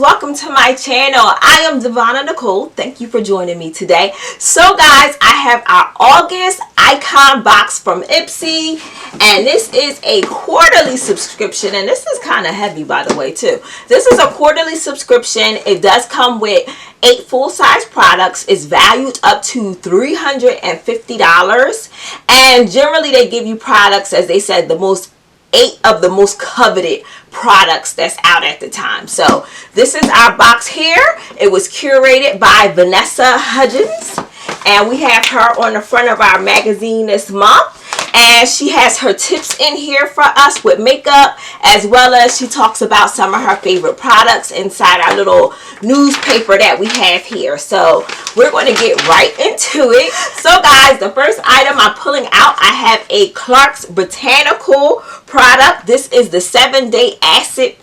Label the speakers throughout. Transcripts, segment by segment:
Speaker 1: welcome to my channel. I am Devonna Nicole. Thank you for joining me today. So guys, I have our August icon box from IPSY, and this is a quarterly subscription, and this is kind of heavy, by the way, too. This is a quarterly subscription. It does come with 8 full-size products. It's valued up to $350, and generally they give you products, as they said, eight of the most coveted products that's out at the time. So this is our box here. It was curated by Vanessa Hudgens, and we have her on the front of our magazine this month. And she has her tips in here for us with makeup, as well as she talks about some of her favorite products inside our little newspaper that we have here. So we're going to get right into it. So guys, the first item I'm pulling out, I have a Clarks Botanical product. This is the 7-Day Acid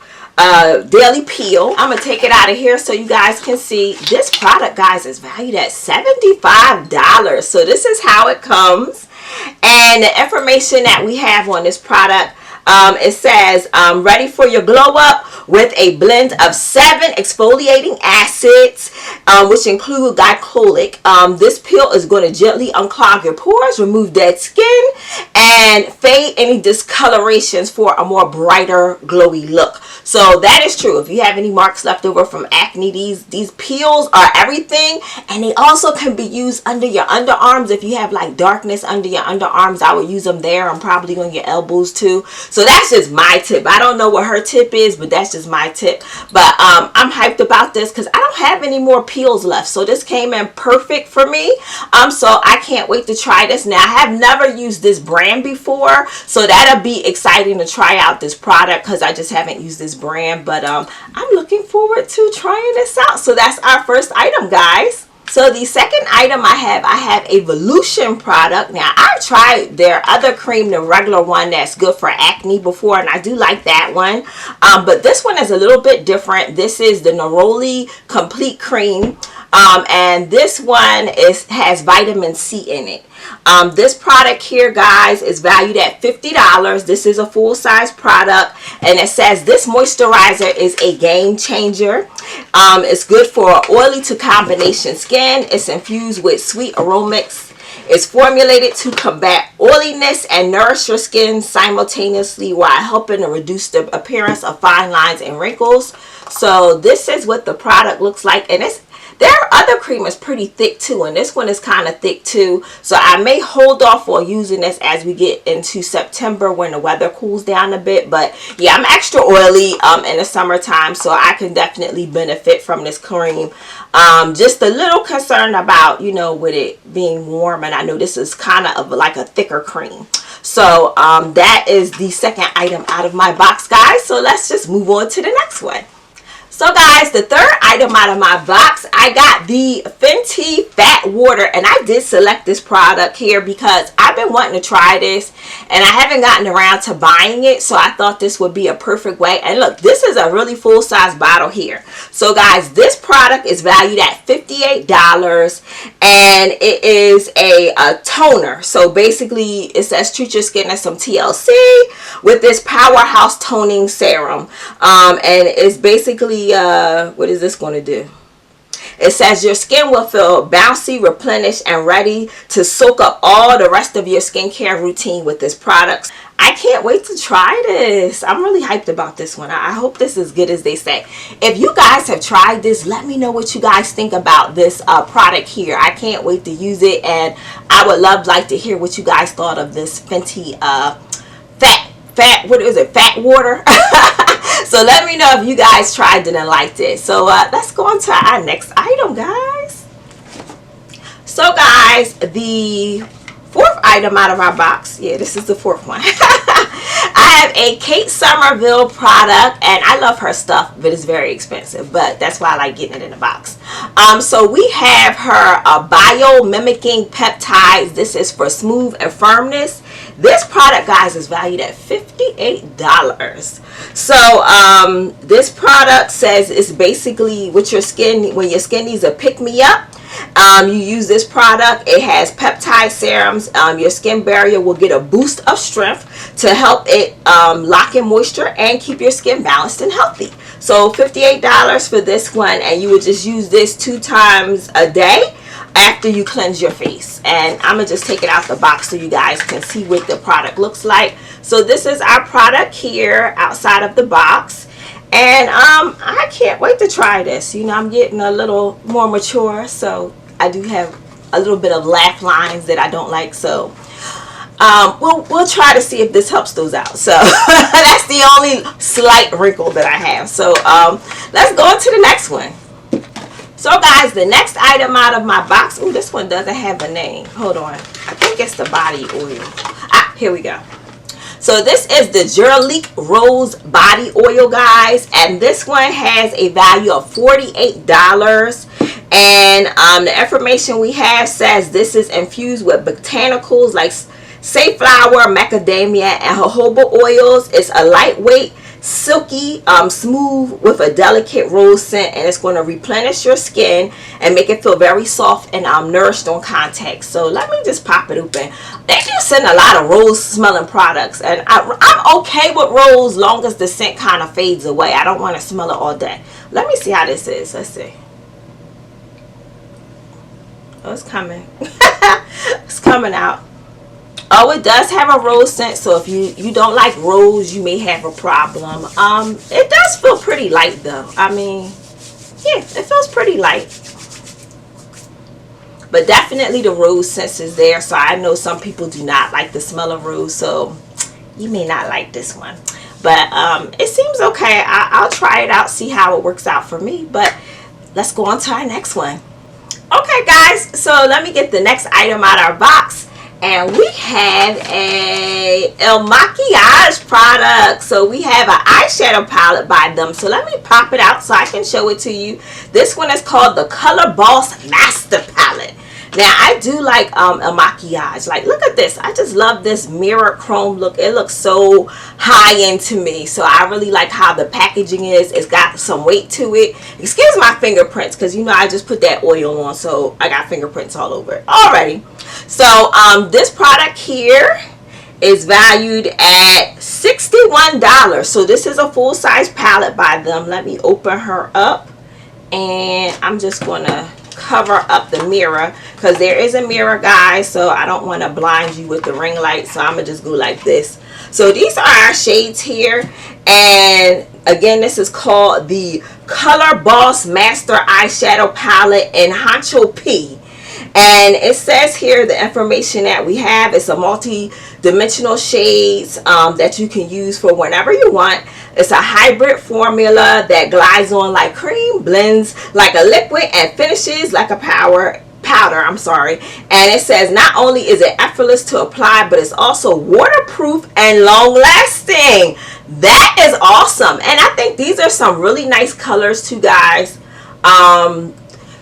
Speaker 1: Daily Peel. I'm gonna take it out of here so you guys can see. This product, guys, is valued at $75. So this is how it comes. And the information that we have on this product, it says ready for your glow up with a blend of 7 exfoliating acids, which include glycolic. This peel is going to gently unclog your pores, remove dead skin, and fade any discolorations for a more brighter, glowy look. So that is true. If you have any marks left over from acne, these peels are everything, and they also can be used under your underarms. If you have like darkness under your underarms, I would use them there. I'm probably on your elbows too. So that's just my tip. I don't know what her tip is, but that's just my tip. But I'm hyped about this because I don't have any more peels left. So this came in perfect for me. So I can't wait to try this. Now, I have never used this brand before, so that'll be exciting to try out this product because I just haven't used this brand. But I'm looking forward to trying this out. So that's our first item, guys. So the second item I have a Volution product. Now, I've tried their other cream, the regular one that's good for acne before, and I do like that one. But this one is a little bit different. This is the Neroli Complete Cream. And this one has vitamin C in it. This product here, guys, is valued at $50. This is a full-size product, and it says this moisturizer is a game changer. It's good for oily to combination skin. It's infused with sweet aromas. It's formulated to combat oiliness and nourish your skin simultaneously while helping to reduce the appearance of fine lines and wrinkles. So this is what the product looks like, and their other cream is pretty thick too, and this one is kind of thick too. So I may hold off on using this as we get into September when the weather cools down a bit. But yeah, I'm extra oily in the summertime, so I can definitely benefit from this cream. Just a little concerned about, you know, with it being warm, and I know this is kind of like a thicker cream. So that is the second item out of my box, guys. So let's just move on to the next one. So guys, the third item out of my box, I got the Fenty Fat Water, and I did select this product here because I've been wanting to try this and I haven't gotten around to buying it, so I thought this would be a perfect way. And look, this is a really full-size bottle here. So guys, this product is valued at $58, and it is a toner. So basically, it says treat your skin as some TLC with this powerhouse toning serum, and it's basically what is this going to do? It says your skin will feel bouncy, replenished, and ready to soak up all the rest of your skincare routine with this product. I can't wait to try this. I'm really hyped about this one. I hope this is good as they say. If you guys have tried this, let me know what you guys think about this product here. I can't wait to use it, and I would like to hear what you guys thought of this Fenty Fat Water. So let me know if you guys tried it and liked it. So let's go on to our next item, guys. So guys, the fourth item out of our box, yeah, this is the fourth one. I have a Kate Somerville product, and I love her stuff, but it's very expensive, but that's why I like getting it in a box. So we have her bio-mimicking peptides. This is for smooth and firmness. This product, guys, is valued at $58. So this product says it's basically with your skin, when your skin needs a pick-me-up. You use this product, it has peptide serums. Your skin barrier will get a boost of strength to help it lock in moisture and keep your skin balanced and healthy. So $58 for this one, and you would just use this 2 times a day after you cleanse your face. And I'm gonna just take it out the box so you guys can see what the product looks like. So this is our product here outside of the box, and I can't wait to try this. You know, I'm getting a little more mature, so I do have a little bit of laugh lines that I don't like, so we'll try to see if this helps those out. So that's the only slight wrinkle that I have. So let's go on to the next one. So guys, the next item out of my box, oh, this one doesn't have a name. Hold on, I think it's the body oil. Here we go. So this is the Gerlique Rose Body Oil, guys, and this one has a value of $48. And the information we have says this is infused with botanicals like safflower, macadamia, and jojoba oils. It's a lightweight, silky, smooth with a delicate rose scent, and it's going to replenish your skin and make it feel very soft and nourished on contact. So let me just pop it open. They do send a lot of rose smelling products, and I'm okay with rose long as the scent kind of fades away. I don't want to smell it all day. Let me see how this is. Let's see. Oh, it's coming. It's coming out. Oh, it does have a rose scent, so if you don't like rose, you may have a problem. It does feel pretty light, though. I mean, yeah, it feels pretty light. But definitely the rose scent is there, so I know some people do not like the smell of rose, so you may not like this one. But it seems okay. I'll try it out, see how it works out for me. But let's go on to our next one. Okay, guys, so let me get the next item out of our box. And we have a IPSYGLAMBAGX product. So we have an eyeshadow palette by them. So let me pop it out so I can show it to you. This one is called the Color Boss Master Palette. Now, I do like IPSYGLAMBAGX. Like, look at this. I just love this mirror chrome look. It looks so high-end to me. So I really like how the packaging is. It's got some weight to it. Excuse my fingerprints, because, you know, I just put that oil on, so I got fingerprints all over it. Alrighty. So, this product here is valued at $61. So, this is a full-size palette by them. Let me open her up. And I'm just going to cover up the mirror, because there is a mirror, guys, so I don't want to blind you with the ring light, so I'm gonna just go like this. So these are our shades here, and again, this is called the Color Boss Master Eyeshadow Palette in Honcho P. And it says here the information that we have is a multi-dimensional shades that you can use for whenever you want. It's a hybrid formula that glides on like cream, blends like a liquid, and finishes like a powder. And it says not only is it effortless to apply, but it's also waterproof and long lasting. That is awesome. And I think these are some really nice colors too, guys.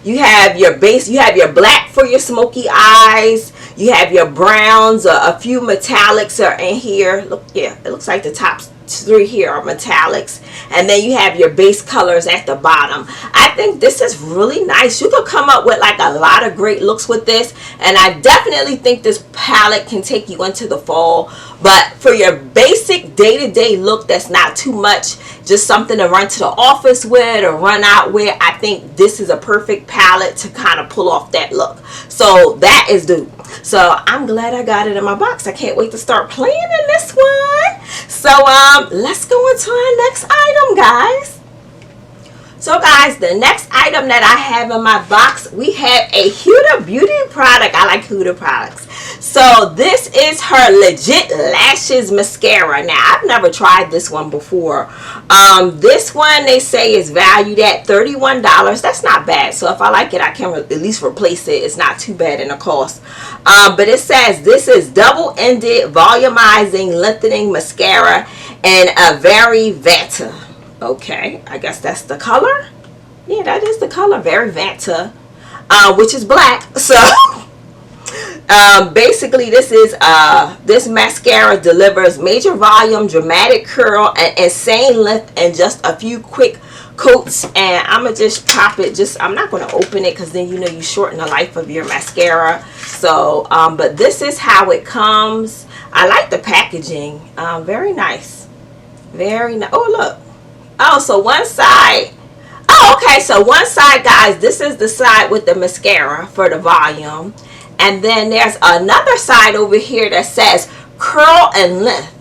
Speaker 1: You have your base, you have your black for your smoky eyes, you have your browns, a few metallics are in here. Look, yeah, it looks like the top 3 here are metallics, and then you have your base colors at the bottom. I think this is really nice. You could come up with like a lot of great looks with this, and I definitely think this palette can take you into the fall. But for your basic day-to-day look that's not too much, just something to run to the office with or run out with, I think this is a perfect palette to kind of pull off that look. So that is due. So I'm glad I got it in my box. I can't wait to start playing in this one. So let's go into our next item, guys. So guys, the next item that I have in my box, we have a Huda Beauty product. I like Huda products. So this is her Legit Lashes Mascara. Now, I've never tried this one before. This one, they say, is valued at $31. That's not bad. So if I like it, I can at least replace it. It's not too bad in the cost. But it says this is double-ended volumizing lengthening mascara and a very Vanta. Okay, I guess that's the color. Yeah, that is the color, very Vanta, which is black. So Basically, this mascara delivers major volume, dramatic curl, and insane length in just a few quick coats. And I'm gonna just pop it. I'm not gonna open it because then you shorten the life of your mascara. So but this is how it comes. I like the packaging. Very nice, very nice. Oh, look. Oh, so one side. Oh, okay, so one side, guys, this is the side with the mascara for the volume. And then there's another side over here that says curl and length.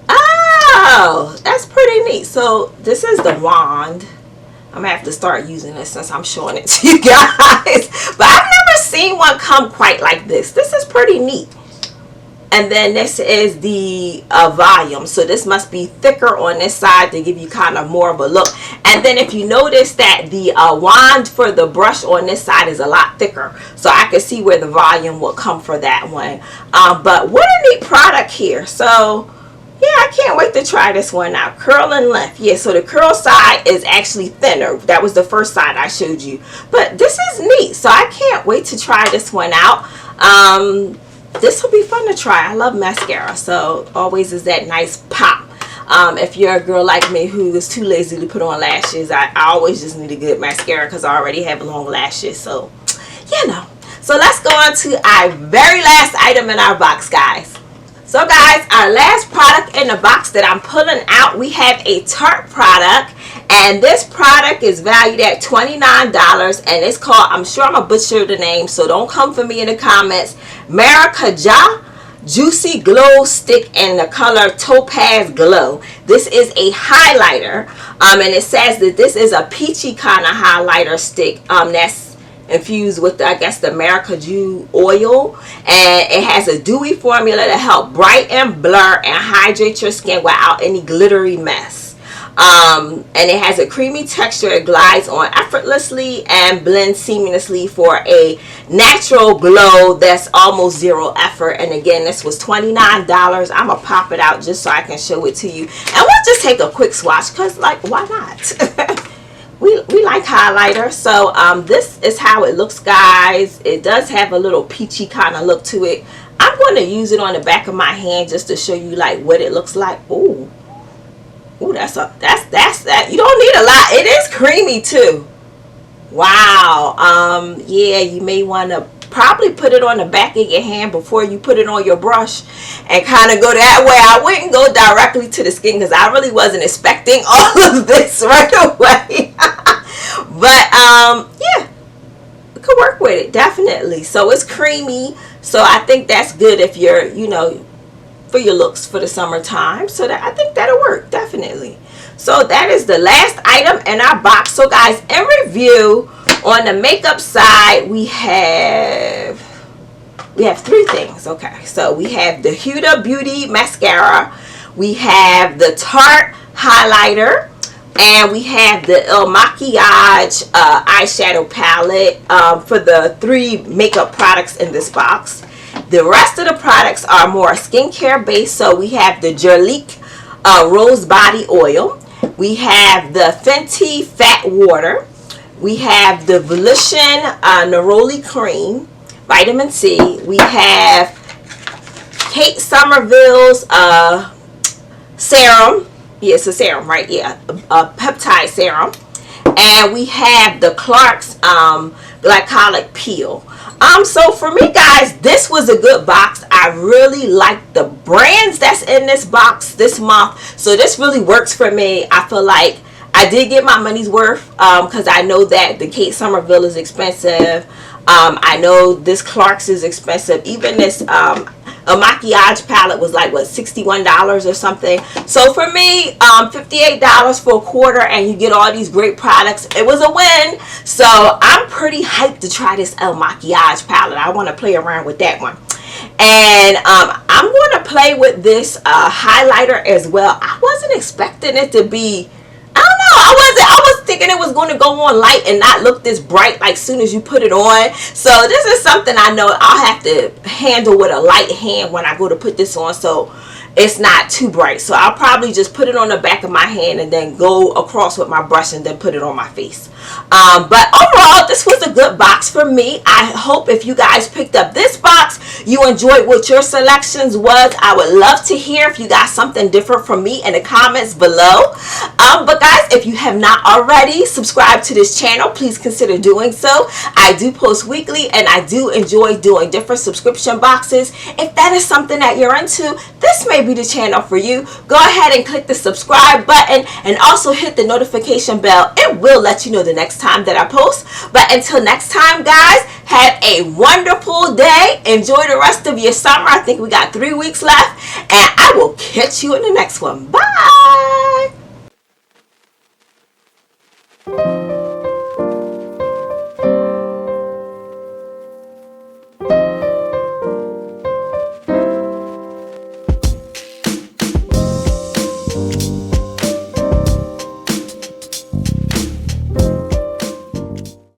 Speaker 1: Oh, that's pretty neat. So this is the wand. I'm gonna have to start using this since I'm showing it to you guys. But I've never seen one come quite like this. This is pretty neat. And then this is the volume. So this must be thicker on this side to give you kind of more of a look. And then if you notice that the wand for the brush on this side is a lot thicker. So I can see where the volume will come for that one. But what a neat product here. So yeah, I can't wait to try this one out. Curl and length. Yeah, so the curl side is actually thinner. That was the first side I showed you. But this is neat. So I can't wait to try this one out. This will be fun to try. I love mascara, so always is that nice pop. If you're a girl like me who is too lazy to put on lashes, I always just need a good mascara because I already have long lashes. So, So let's go on to our very last item in our box, guys. So guys, our last product in the box that I'm pulling out, we have a Tarte product. And this product is valued at $29, and it's called, I'm sure I'm going to butcher the name, so don't come for me in the comments, Maracuja Juicy Glow Stick in the color Topaz Glow. This is a highlighter, and it says that this is a peachy kind of highlighter stick that's infused with, I guess, the Maracuja oil, and it has a dewy formula to help brighten, blur, and hydrate your skin without any glittery mess. And it has a creamy texture. It glides on effortlessly and blends seamlessly for a natural glow that's almost zero effort. And again, this was $29. I'm gonna pop it out just so I can show it to you, and we'll just take a quick swatch because, like, why not? we like highlighter. So this is how it looks, guys. It does have a little peachy kind of look to it. I'm going to use it on the back of my hand just to show you like what it looks like. Ooh, that's that. You don't need a lot. It is creamy too. Wow. Yeah, you may want to probably put it on the back of your hand before you put it on your brush and kind of go that way. I wouldn't go directly to the skin because I really wasn't expecting all of this right away. But yeah, you could work with it definitely. So it's creamy, so I think that's good if you're, for your looks for the summertime. So that I think that'll work definitely. So that is the last item in our box. So guys, in review, on the makeup side, we have three things. Okay, so we have the Huda Beauty mascara, we have the Tarte highlighter, and we have the IPSYGLAMBAGX eyeshadow palette for the three makeup products in this box. The rest of the products are more skincare based. So we have the Jurlique Rose Body Oil, we have the Fenty Fat Water, we have the Volition Neroli Cream, Vitamin C, we have Kate Somerville's serum. Yeah, it's a serum, right? Yeah, a peptide serum. And we have the Clarks glycolic peel. So for me, guys, this was a good box. I really like the brands that's in this box this month. So this really works for me. I feel like I did get my money's worth because I know that the Kate Somerville is expensive. I know this Clarks is expensive. Even this a maquillage palette was like, what, $61 or something. So for me, $58 for a quarter, and you get all these great products. It was a win. So I'm pretty hyped to try this maquillage palette. I want to play around with that one. And I'm going to play with this highlighter as well. I wasn't expecting it to be, I don't know, I was thinking it was going to go on light and not look this bright like soon as you put it on. So this is something I know I'll have to handle with a light hand when I go to put this on. So it's not too bright. So I'll probably just put it on the back of my hand and then go across with my brush and then put it on my face. But overall, this was a good box for me. I hope if you guys picked up this box, you enjoyed what your selections was. I would love to hear if you got something different from me in the comments below. But guys, if you have not already subscribed to this channel, please consider doing so. I do post weekly and I do enjoy doing different subscription boxes. If that is something that you're into, this may be the channel for you. Go ahead and click the subscribe button and also hit the notification bell. It will let you know the next time that I post. But until next time, guys, have a wonderful day. Enjoy the rest of your summer. I think we got 3 weeks left, and I will catch you in the next one. Bye.